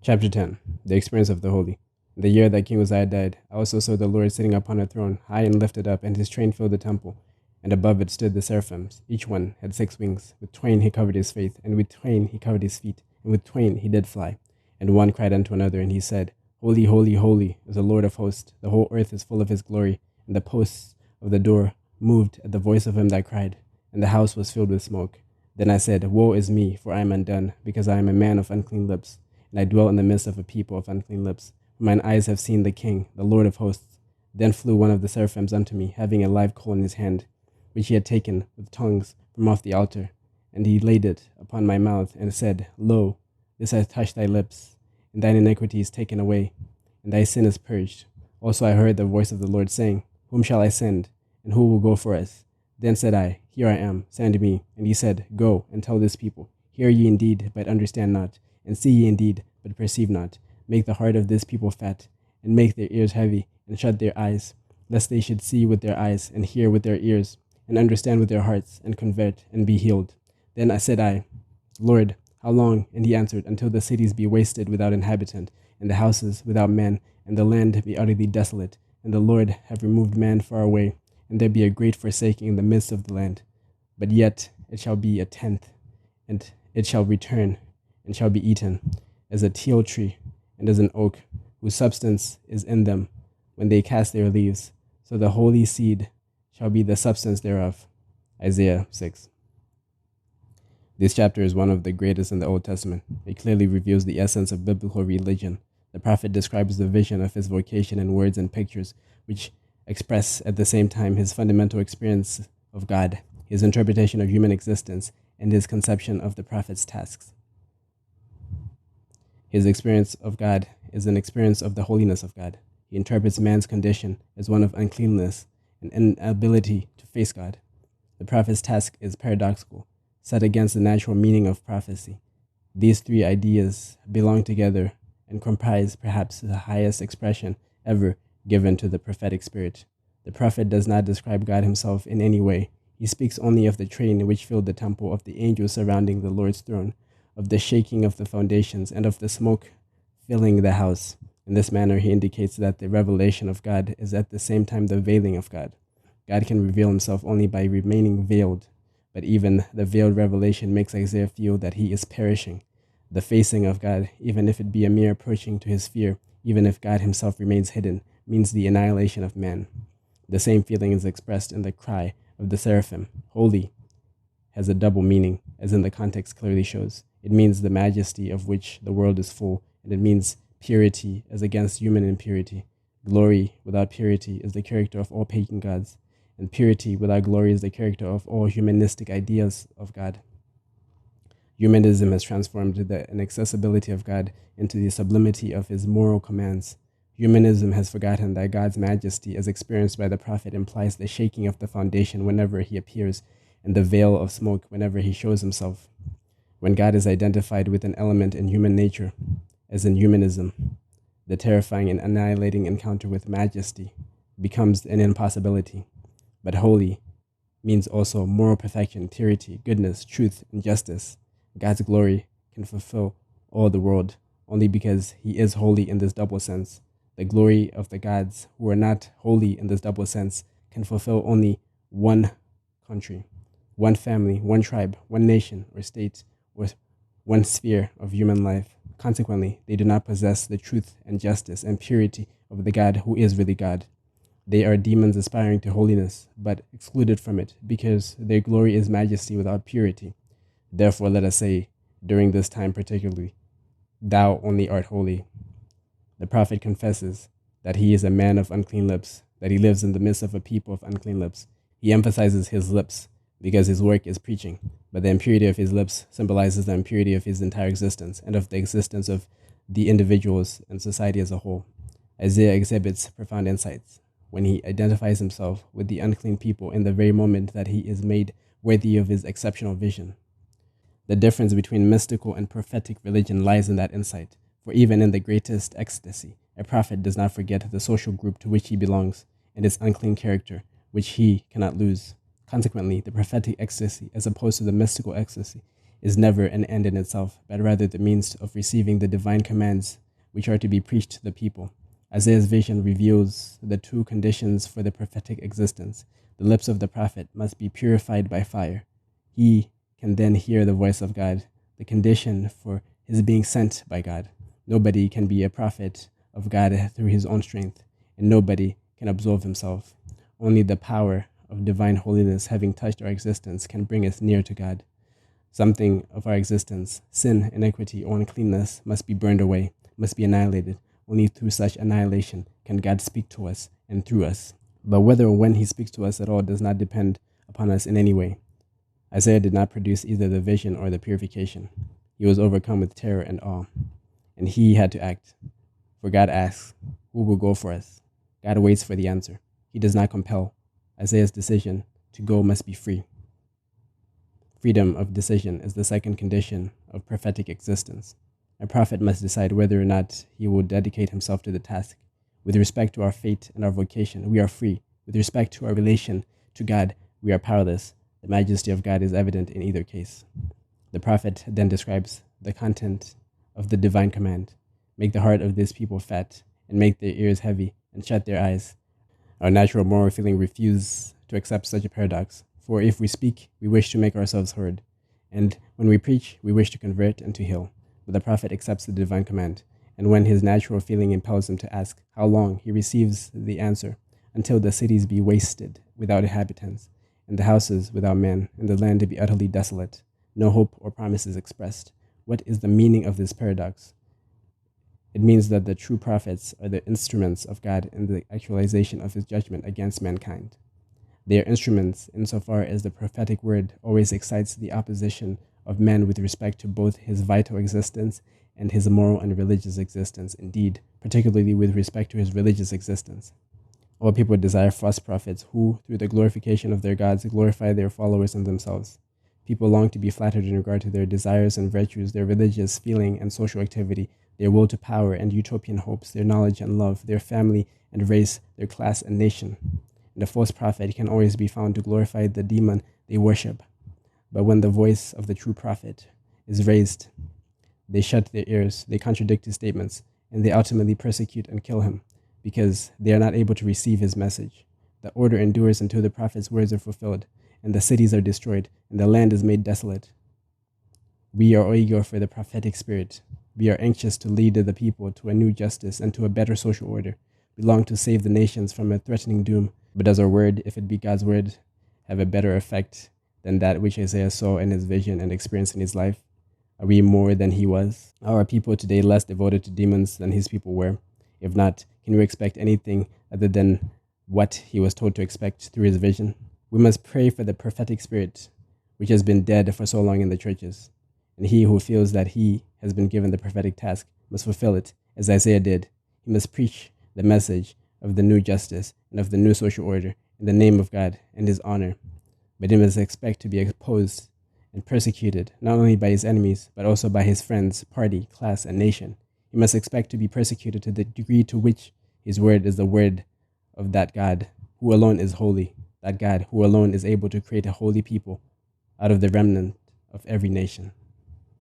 Chapter 10. The Experience of the Holy. In the year that King Uzziah died, I also saw the Lord sitting upon a throne, high and lifted up, and his train filled the temple. And above it stood the seraphims. Each one had 6 wings. With twain he covered his face, and with twain he covered his feet, and with twain he did fly. And one cried unto another, and he said, Holy, holy, holy is the Lord of hosts. The whole earth is full of his glory. And the posts of the door moved at the voice of him that cried, and the house was filled with smoke. Then I said, Woe is me, for I am undone, because I am a man of unclean lips, and I dwell in the midst of a people of unclean lips. For mine eyes have seen the King, the Lord of hosts. Then flew one of the seraphims unto me, having a live coal in his hand, which he had taken with tongues from off the altar. And he laid it upon my mouth, and said, Lo, this hath touched thy lips, and thine iniquity is taken away, and thy sin is purged. Also I heard the voice of the Lord saying, Whom shall I send, and who will go for us? Then said I, Here I am, send me. And he said, Go, and tell this people, Hear ye indeed, but understand not, and see ye indeed, but perceive not. Make the heart of this people fat, and make their ears heavy, and shut their eyes, lest they should see with their eyes, and hear with their ears, and understand with their hearts, and convert, and be healed. Then I said, Lord, how long? And he answered, Until the cities be wasted without inhabitant, and the houses without men, and the land be utterly desolate, and the Lord have removed man far away, and there be a great forsaking in the midst of the land. But yet it shall be a tenth, and it shall return, and shall be eaten, as a teil tree, and as an oak, whose substance is in them, when they cast their leaves. So the holy seed shall be the substance thereof. Isaiah 6. This chapter is one of the greatest in the Old Testament. It clearly reveals the essence of biblical religion. The prophet describes the vision of his vocation in words and pictures, which express at the same time his fundamental experience of God, his interpretation of human existence, and his conception of the prophet's tasks. His experience of God is an experience of the holiness of God. He interprets man's condition as one of uncleanness and inability to face God. The prophet's task is paradoxical, set against the natural meaning of prophecy. These three ideas belong together and comprise perhaps the highest expression ever given to the prophetic spirit. The prophet does not describe God himself in any way. He speaks only of the train which filled the temple, of the angels surrounding the Lord's throne, of the shaking of the foundations, and of the smoke filling the house. In this manner, he indicates that the revelation of God is at the same time the veiling of God. God can reveal himself only by remaining veiled, but even the veiled revelation makes Isaiah feel that he is perishing. The facing of God, even if it be a mere approaching to his sphere, even if God himself remains hidden, means the annihilation of man. The same feeling is expressed in the cry of the seraphim. Holy has a double meaning, as in the context clearly shows. It means the majesty of which the world is full, and it means purity as against human impurity. Glory without purity is the character of all pagan gods, and purity without glory is the character of all humanistic ideas of God. Humanism has transformed the inaccessibility of God into the sublimity of his moral commands. Humanism has forgotten that God's majesty, as experienced by the prophet, implies the shaking of the foundation whenever he appears, and the veil of smoke whenever he shows himself. When God is identified with an element in human nature, as in humanism, the terrifying and annihilating encounter with majesty becomes an impossibility. But holy means also moral perfection, purity, goodness, truth, and justice. God's glory can fulfill all the world only because he is holy in this double sense. The glory of the gods who are not holy in this double sense can fulfill only one country, one family, one tribe, one nation or state, or one sphere of human life. Consequently, they do not possess the truth and justice and purity of the God who is really God. They are demons aspiring to holiness, but excluded from it because their glory is majesty without purity. Therefore, let us say, during this time particularly, Thou only art holy. The prophet confesses that he is a man of unclean lips, that he lives in the midst of a people of unclean lips. He emphasizes his lips because his work is preaching, but the impurity of his lips symbolizes the impurity of his entire existence and of the existence of the individuals and society as a whole. Isaiah exhibits profound insights when he identifies himself with the unclean people in the very moment that he is made worthy of his exceptional vision. The difference between mystical and prophetic religion lies in that insight, for even in the greatest ecstasy, a prophet does not forget the social group to which he belongs and its unclean character, which he cannot lose. Consequently, the prophetic ecstasy, as opposed to the mystical ecstasy, is never an end in itself, but rather the means of receiving the divine commands which are to be preached to the people. Isaiah's vision reveals the two conditions for the prophetic existence. The lips of the prophet must be purified by fire. He can then hear the voice of God, the condition for his being sent by God. Nobody can be a prophet of God through his own strength, and nobody can absolve himself. Only the power of divine holiness having touched our existence can bring us near to God. Something of our existence, sin, iniquity, or uncleanness, must be burned away, must be annihilated. Only through such annihilation can God speak to us and through us. But whether or when he speaks to us at all does not depend upon us in any way. Isaiah did not produce either the vision or the purification. He was overcome with terror and awe, and he had to act. For God asks, who will go for us? God waits for the answer. He does not compel. Isaiah's decision to go must be free. Freedom of decision is the second condition of prophetic existence. A prophet must decide whether or not he will dedicate himself to the task. With respect to our fate and our vocation, we are free. With respect to our relation to God, we are powerless. The majesty of God is evident in either case. The prophet then describes the content of the divine command. Make the heart of this people fat, and make their ears heavy, and shut their eyes. Our natural moral feeling refuses to accept such a paradox. For if we speak, we wish to make ourselves heard. And when we preach, we wish to convert and to heal. But the prophet accepts the divine command, and when his natural feeling impels him to ask how long, he receives the answer, until the cities be wasted without inhabitants, and the houses without men, and the land to be utterly desolate. No hope or promise is expressed. What is the meaning of this paradox? It means that the true prophets are the instruments of God in the actualization of his judgment against mankind. They are instruments insofar as the prophetic word always excites the opposition of man with respect to both his vital existence and his moral and religious existence, indeed, particularly with respect to his religious existence. All people desire false prophets who, through the glorification of their gods, glorify their followers and themselves. People long to be flattered in regard to their desires and virtues, their religious feeling and social activity, their will to power and utopian hopes, their knowledge and love, their family and race, their class and nation. And the false prophet can always be found to glorify the demon they worship. But when the voice of the true prophet is raised, they shut their ears, they contradict his statements, and they ultimately persecute and kill him, because they are not able to receive his message. The order endures until the prophet's words are fulfilled, and the cities are destroyed, and the land is made desolate. We are eager for the prophetic spirit. We are anxious to lead the people to a new justice and to a better social order. We long to save the nations from a threatening doom. But does our word, if it be God's word, have a better effect than that which Isaiah saw in his vision and experienced in his life? Are we more than he was? Are our people today less devoted to demons than his people were? If not, can we expect anything other than what he was told to expect through his vision? We must pray for the prophetic spirit, which has been dead for so long in the churches. And he who feels that he has been given the prophetic task must fulfill it, as Isaiah did. He must preach the message of the new justice and of the new social order in the name of God and his honor. But he must expect to be opposed and persecuted, not only by his enemies, but also by his friends, party, class, and nation. He must expect to be persecuted to the degree to which his word is the word of that God who alone is holy, that God who alone is able to create a holy people out of the remnant of every nation.